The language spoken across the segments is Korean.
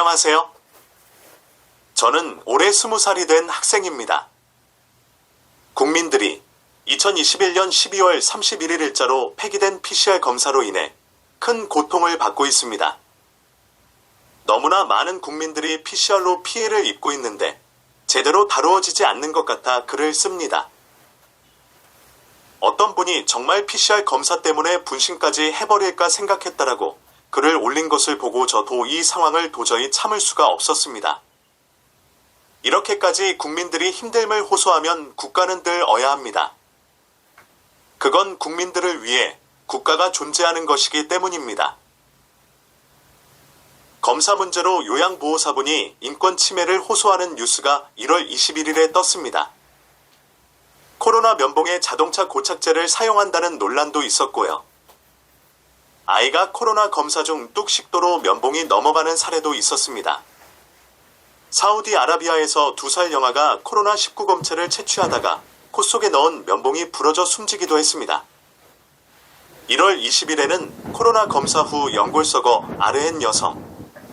안녕하세요. 저는 올해 20살이 된 학생입니다. 국민들이 2021년 12월 31일 일자로 폐기된 PCR 검사로 인해 큰 고통을 받고 있습니다. 너무나 많은 국민들이 PCR로 피해를 입고 있는데 제대로 다루어지지 않는 것 같아 글을 씁니다. 어떤 분이 정말 PCR 검사 때문에 분신까지 해버릴까 생각했다라고 글을 올린 것을 보고 저도 이 상황을 도저히 참을 수가 없었습니다. 이렇게까지 국민들이 힘듦을 호소하면 국가는 늘 어야 합니다. 그건 국민들을 위해 국가가 존재하는 것이기 때문입니다. 검사 문제로 요양보호사분이 인권 침해를 호소하는 뉴스가 1월 21일에 떴습니다. 코로나 면봉에 자동차 고착제를 사용한다는 논란도 있었고요. 아이가 코로나 검사 중 뚝식도로 면봉이 넘어가는 사례도 있었습니다. 사우디아라비아에서 2살 영아가 코로나19 검체를 채취하다가 코 속에 넣은 면봉이 부러져 숨지기도 했습니다. 1월 20일에는 코로나 검사 후 연골 썩어 아르헨 여성,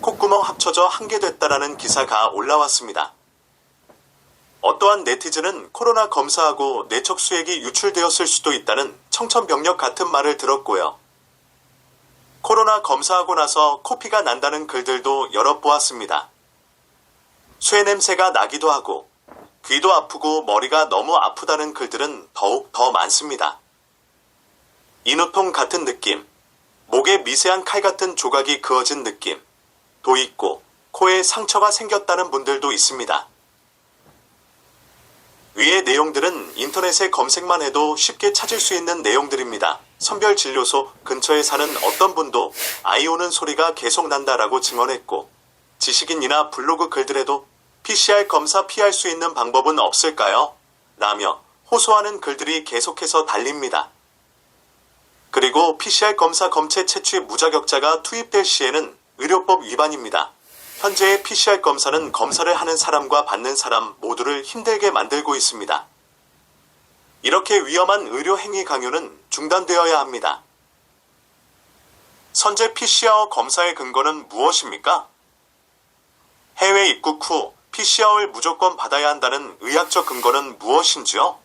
콧구멍 합쳐져 한 개 됐다라는 기사가 올라왔습니다. 어떠한 네티즌은 코로나 검사하고 뇌척수액이 유출되었을 수도 있다는 청천벽력 같은 말을 들었고요. 코로나 검사하고 나서 코피가 난다는 글들도 여러 보았습니다. 쇠 냄새가 나기도 하고 귀도 아프고 머리가 너무 아프다는 글들은 더욱 더 많습니다. 인후통 같은 느낌, 목에 미세한 칼 같은 조각이 그어진 느낌, 도 있고 코에 상처가 생겼다는 분들도 있습니다. 위의 내용들은 인터넷에 검색만 해도 쉽게 찾을 수 있는 내용들입니다. 선별진료소 근처에 사는 어떤 분도 아이 우는 소리가 계속 난다라고 증언했고, 지식인이나 블로그 글들에도 PCR 검사 피할 수 있는 방법은 없을까요? 라며 호소하는 글들이 계속해서 달립니다. 그리고 PCR 검사 검체 채취 무자격자가 투입될 시에는 의료법 위반입니다. 현재의 PCR 검사는 검사를 하는 사람과 받는 사람 모두를 힘들게 만들고 있습니다. 이렇게 위험한 의료 행위 강요는 중단되어야 합니다. 선제 PCR 검사의 근거는 무엇입니까? 해외 입국 후 PCR을 무조건 받아야 한다는 의학적 근거는 무엇인지요?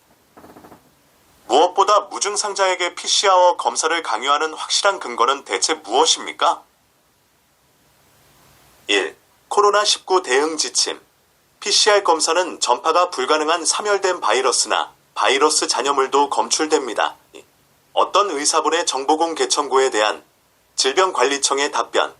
무엇보다 무증상자에게 PCR 검사를 강요하는 확실한 근거는 대체 무엇입니까? 1. 코로나19 대응 지침. PCR 검사는 전파가 불가능한 사멸된 바이러스나 바이러스 잔여물도 검출됩니다. 어떤 의사분의 정보공 개청구에 대한 질병관리청의 답변.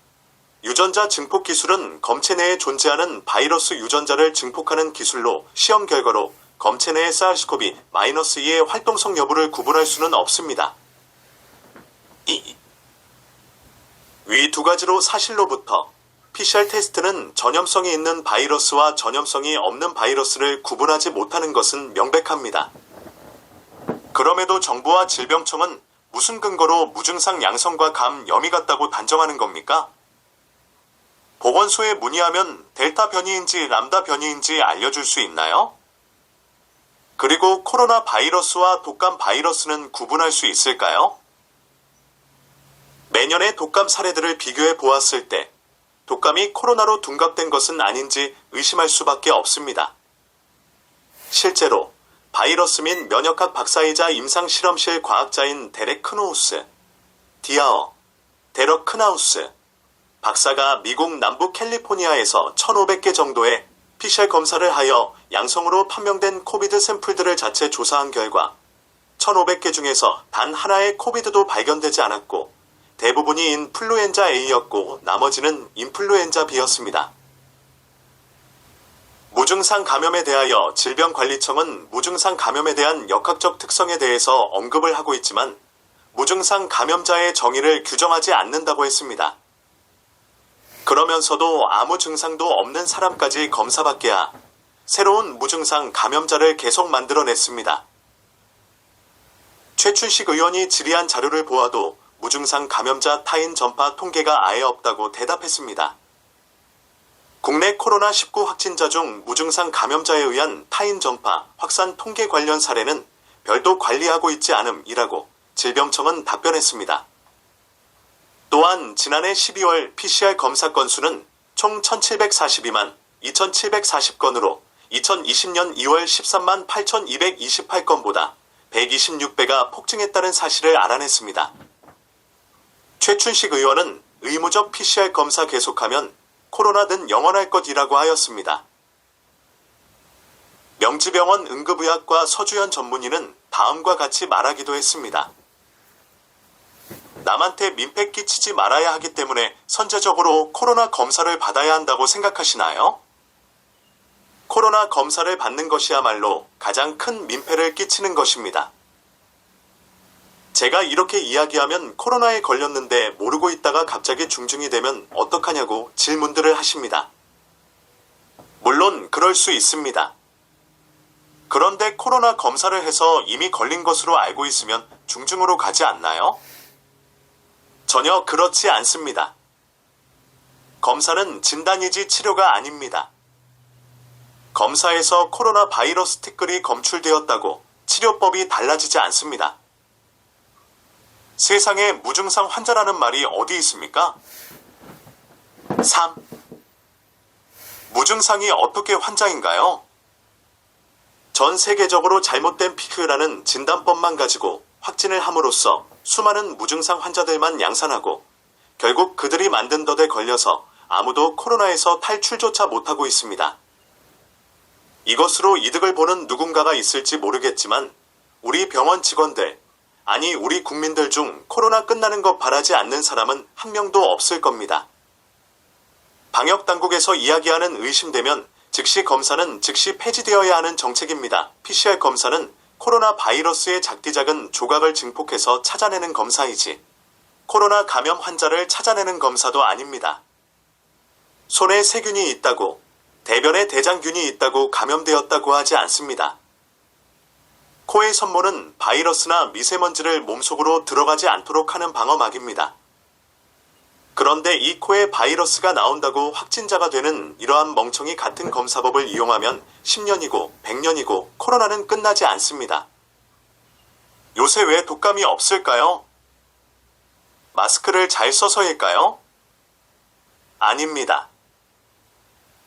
유전자 증폭 기술은 검체 내에 존재하는 바이러스 유전자를 증폭하는 기술로 시험 결과로 검체 내의 SARS-CoV-2의 활동성 여부를 구분할 수는 없습니다. 위 두 가지로 사실로부터 PCR 테스트는 전염성이 있는 바이러스와 전염성이 없는 바이러스를 구분하지 못하는 것은 명백합니다. 그럼에도 정부와 질병청은 무슨 근거로 무증상 양성과 감, 염이 같다고 단정하는 겁니까? 보건소에 문의하면 델타 변이인지 람다 변이인지 알려줄 수 있나요? 그리고 코로나 바이러스와 독감 바이러스는 구분할 수 있을까요? 매년의 독감 사례들을 비교해 보았을 때 독감이 코로나로 둔갑된 것은 아닌지 의심할 수밖에 없습니다. 실제로 바이러스 및 면역학 박사이자 임상실험실 과학자인 데렉 크노우스, 데럭 크나우스 박사가 미국 남부 캘리포니아에서 1,500개 정도의 PCR 검사를 하여 양성으로 판명된 코비드 샘플들을 자체 조사한 결과 1,500개 중에서 단 하나의 코비드도 발견되지 않았고 대부분이 인플루엔자 A였고 나머지는 인플루엔자 B였습니다. 무증상 감염에 대하여 질병관리청은 무증상 감염에 대한 역학적 특성에 대해서 언급을 하고 있지만 무증상 감염자의 정의를 규정하지 않는다고 했습니다. 그러면서도 아무 증상도 없는 사람까지 검사받게야 새로운 무증상 감염자를 계속 만들어냈습니다. 최춘식 의원이 질의한 자료를 보아도 무증상 감염자 타인 전파 통계가 아예 없다고 대답했습니다. 국내 코로나19 확진자 중 무증상 감염자에 의한 타인 전파, 확산 통계 관련 사례는 별도 관리하고 있지 않음이라고 질병청은 답변했습니다. 또한 지난해 12월 PCR 검사 건수는 총 1742만 2740건으로 2020년 2월 13만 8228건보다 126배가 폭증했다는 사실을 알아냈습니다. 최춘식 의원은 의무적 PCR 검사 계속하면 코로나는 영원할 것이라고 하였습니다. 명지병원 응급의학과 서주현 전문의는 다음과 같이 말하기도 했습니다. 남한테 민폐 끼치지 말아야 하기 때문에 선제적으로 코로나 검사를 받아야 한다고 생각하시나요? 코로나 검사를 받는 것이야말로 가장 큰 민폐를 끼치는 것입니다. 제가 이렇게 이야기하면 코로나에 걸렸는데 모르고 있다가 갑자기 중증이 되면 어떡하냐고 질문들을 하십니다. 물론 그럴 수 있습니다. 그런데 코로나 검사를 해서 이미 걸린 것으로 알고 있으면 중증으로 가지 않나요? 전혀 그렇지 않습니다. 검사는 진단이지 치료가 아닙니다. 검사에서 코로나 바이러스 티끌이 검출되었다고 치료법이 달라지지 않습니다. 세상에 무증상 환자라는 말이 어디 있습니까? 3. 무증상이 어떻게 환자인가요? 전 세계적으로 잘못된 피크라는 진단법만 가지고 확진을 함으로써 수많은 무증상 환자들만 양산하고 결국 그들이 만든 덫에 걸려서 아무도 코로나에서 탈출조차 못하고 있습니다. 이것으로 이득을 보는 누군가가 있을지 모르겠지만 우리 병원 직원들, 아니 우리 국민들 중 코로나 끝나는 것 바라지 않는 사람은 한 명도 없을 겁니다. 방역당국에서 이야기하는 의심되면 즉시 검사는 즉시 폐지되어야 하는 정책입니다. PCR 검사는 코로나 바이러스의 작디작은 조각을 증폭해서 찾아내는 검사이지 코로나 감염 환자를 찾아내는 검사도 아닙니다. 손에 세균이 있다고, 대변에 대장균이 있다고 감염되었다고 하지 않습니다. 코의 선모는 바이러스나 미세먼지를 몸속으로 들어가지 않도록 하는 방어막입니다. 그런데 이 코에 바이러스가 나온다고 확진자가 되는 이러한 멍청이 같은 검사법을 이용하면 10년이고 100년이고 코로나는 끝나지 않습니다. 요새 왜 독감이 없을까요? 마스크를 잘 써서일까요? 아닙니다.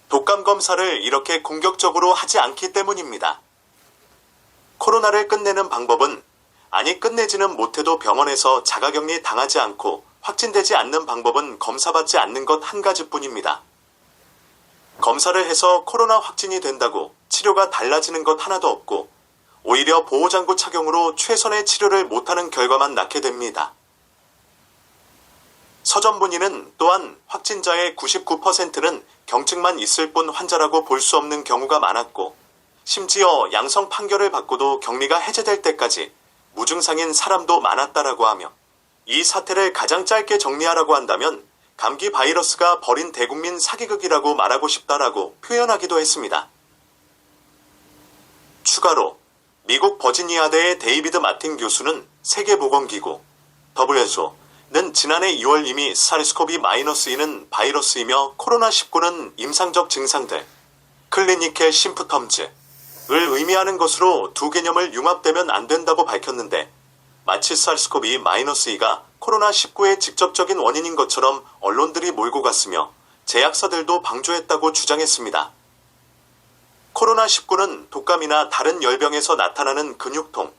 독감 검사를 이렇게 공격적으로 하지 않기 때문입니다. 코로나를 끝내는 방법은, 아니 끝내지는 못해도 병원에서 자가격리 당하지 않고 확진되지 않는 방법은 검사받지 않는 것 한 가지뿐입니다. 검사를 해서 코로나 확진이 된다고 치료가 달라지는 것 하나도 없고 오히려 보호장구 착용으로 최선의 치료를 못하는 결과만 낳게 됩니다. 서 전문의는 또한 확진자의 99%는 경증만 있을 뿐 환자라고 볼 수 없는 경우가 많았고 심지어 양성 판결을 받고도 격리가 해제될 때까지 무증상인 사람도 많았다라고 하며 이 사태를 가장 짧게 정리하라고 한다면 감기 바이러스가 벌인 대국민 사기극이라고 말하고 싶다라고 표현하기도 했습니다. 추가로 미국 버지니아대의 데이비드 마틴 교수는 세계보건기구 WHO는 지난해 2월 이미 사르스코비-2는 바이러스이며 코로나19는 임상적 증상들 클리니컬 심프텀즈를 의미하는 것으로 두 개념을 융합되면 안 된다고 밝혔는데 마치 사르스코비-2가 코로나19의 직접적인 원인인 것처럼 언론들이 몰고 갔으며 제약사들도 방조했다고 주장했습니다. 코로나19는 독감이나 다른 열병에서 나타나는 근육통,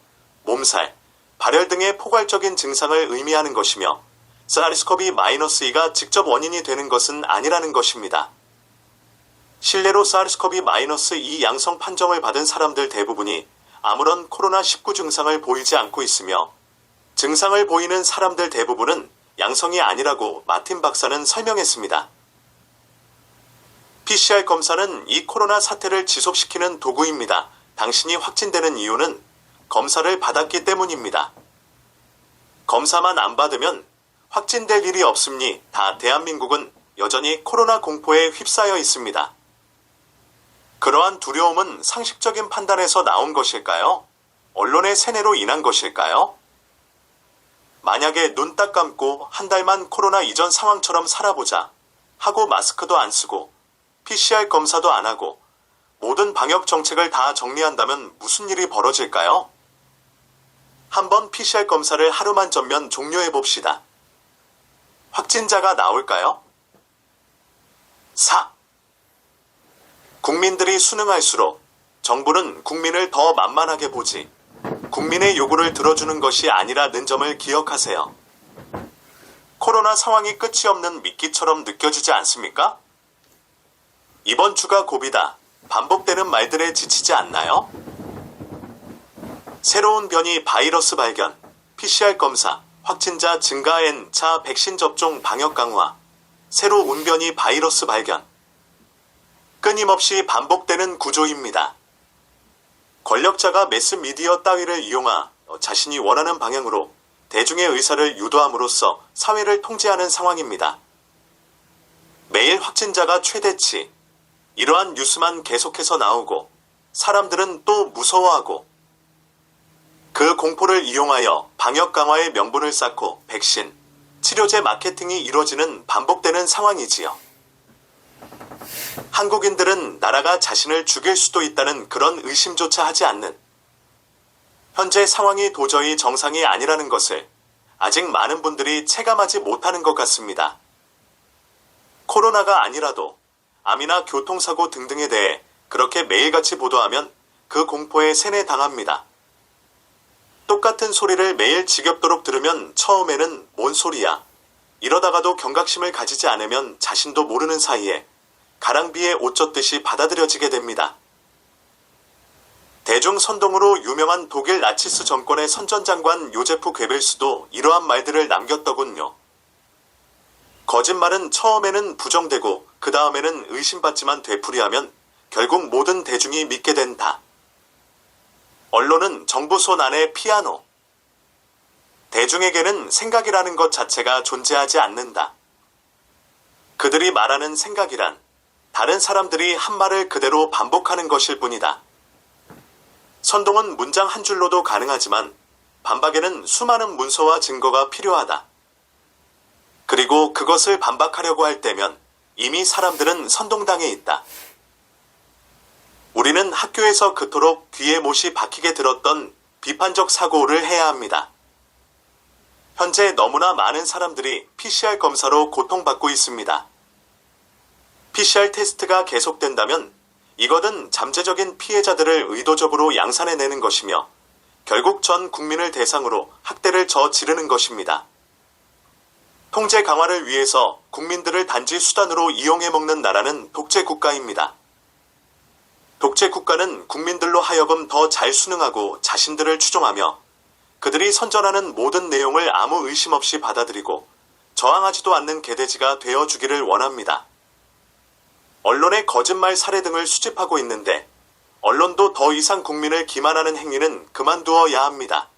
몸살, 발열 등의 포괄적인 증상을 의미하는 것이며 사르스코비-2가 직접 원인이 되는 것은 아니라는 것입니다. 실내로 사르스코비-2 양성 판정을 받은 사람들 대부분이 아무런 코로나19 증상을 보이지 않고 있으며 증상을 보이는 사람들 대부분은 양성이 아니라고 마틴 박사는 설명했습니다. PCR 검사는 이 코로나 사태를 지속시키는 도구입니다. 당신이 확진되는 이유는 검사를 받았기 때문입니다. 검사만 안 받으면 확진될 일이 없으니 다 대한민국은 여전히 코로나 공포에 휩싸여 있습니다. 그러한 두려움은 상식적인 판단에서 나온 것일까요? 언론의 세뇌로 인한 것일까요? 만약에 눈 딱 감고 한 달만 코로나 이전 상황처럼 살아보자 하고 마스크도 안 쓰고 PCR 검사도 안 하고 모든 방역 정책을 다 정리한다면 무슨 일이 벌어질까요? 한번 PCR 검사를 하루만 전면 종료해 봅시다. 확진자가 나올까요? 4. 국민들이 순응할수록 정부는 국민을 더 만만하게 보지 국민의 요구를 들어주는 것이 아니라는 점을 기억하세요. 코로나 상황이 끝이 없는 미끼처럼 느껴지지 않습니까? 이번 주가 고비다. 반복되는 말들에 지치지 않나요? 새로운 변이 바이러스 발견, PCR 검사, 확진자 증가 N차 백신 접종 방역 강화, 새로 운변이 바이러스 발견. 끊임없이 반복되는 구조입니다. 권력자가 매스미디어 따위를 이용하 자신이 원하는 방향으로 대중의 의사를 유도함으로써 사회를 통제하는 상황입니다. 매일 확진자가 최대치, 이러한 뉴스만 계속해서 나오고 사람들은 또 무서워하고 그 공포를 이용하여 방역 강화의 명분을 쌓고 백신, 치료제 마케팅이 이루어지는 반복되는 상황이지요. 한국인들은 나라가 자신을 죽일 수도 있다는 그런 의심조차 하지 않는 현재 상황이 도저히 정상이 아니라는 것을 아직 많은 분들이 체감하지 못하는 것 같습니다. 코로나가 아니라도 암이나 교통사고 등등에 대해 그렇게 매일같이 보도하면 그 공포에 세뇌당합니다. 똑같은 소리를 매일 지겹도록 들으면 처음에는 뭔 소리야? 이러다가도 경각심을 가지지 않으면 자신도 모르는 사이에 가랑비에 옷 젖듯이 받아들여지게 됩니다. 대중 선동으로 유명한 독일 나치스 정권의 선전장관 요제프 괴벨스도 이러한 말들을 남겼더군요. 거짓말은 처음에는 부정되고 그 다음에는 의심받지만 되풀이하면 결국 모든 대중이 믿게 된다. 언론은 정부 손 안의 피아노. 대중에게는 생각이라는 것 자체가 존재하지 않는다. 그들이 말하는 생각이란 다른 사람들이 한 말을 그대로 반복하는 것일 뿐이다. 선동은 문장 한 줄로도 가능하지만 반박에는 수많은 문서와 증거가 필요하다. 그리고 그것을 반박하려고 할 때면 이미 사람들은 선동당해 있다. 우리는 학교에서 그토록 귀에 못이 박히게 들었던 비판적 사고를 해야 합니다. 현재 너무나 많은 사람들이 PCR 검사로 고통받고 있습니다. PCR 테스트가 계속된다면 이것은 잠재적인 피해자들을 의도적으로 양산해내는 것이며 결국 전 국민을 대상으로 학대를 저지르는 것입니다. 통제 강화를 위해서 국민들을 단지 수단으로 이용해 먹는 나라는 독재 국가입니다. 독재 국가는 국민들로 하여금 더 잘 순응하고 자신들을 추종하며 그들이 선전하는 모든 내용을 아무 의심 없이 받아들이고 저항하지도 않는 개돼지가 되어주기를 원합니다. 언론의 거짓말 사례 등을 수집하고 있는데 언론도 더 이상 국민을 기만하는 행위는 그만두어야 합니다.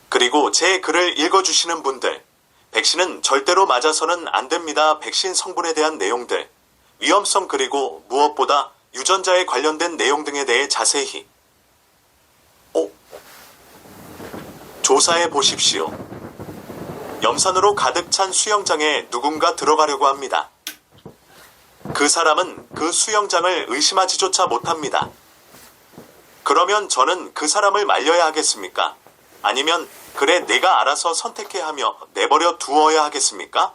그리고 제 글을 읽어주시는 분들, 백신은 절대로 맞아서는 안 됩니다. 백신 성분에 대한 내용들, 위험성 그리고 무엇보다 유전자에 관련된 내용 등에 대해 자세히 조사해 보십시오. 염산으로 가득 찬 수영장에 누군가 들어가려고 합니다. 그 사람은 그 수영장을 의심하지조차 못합니다. 그러면 저는 그 사람을 말려야 하겠습니까? 아니면 그래 내가 알아서 선택해 하며 내버려 두어야 하겠습니까?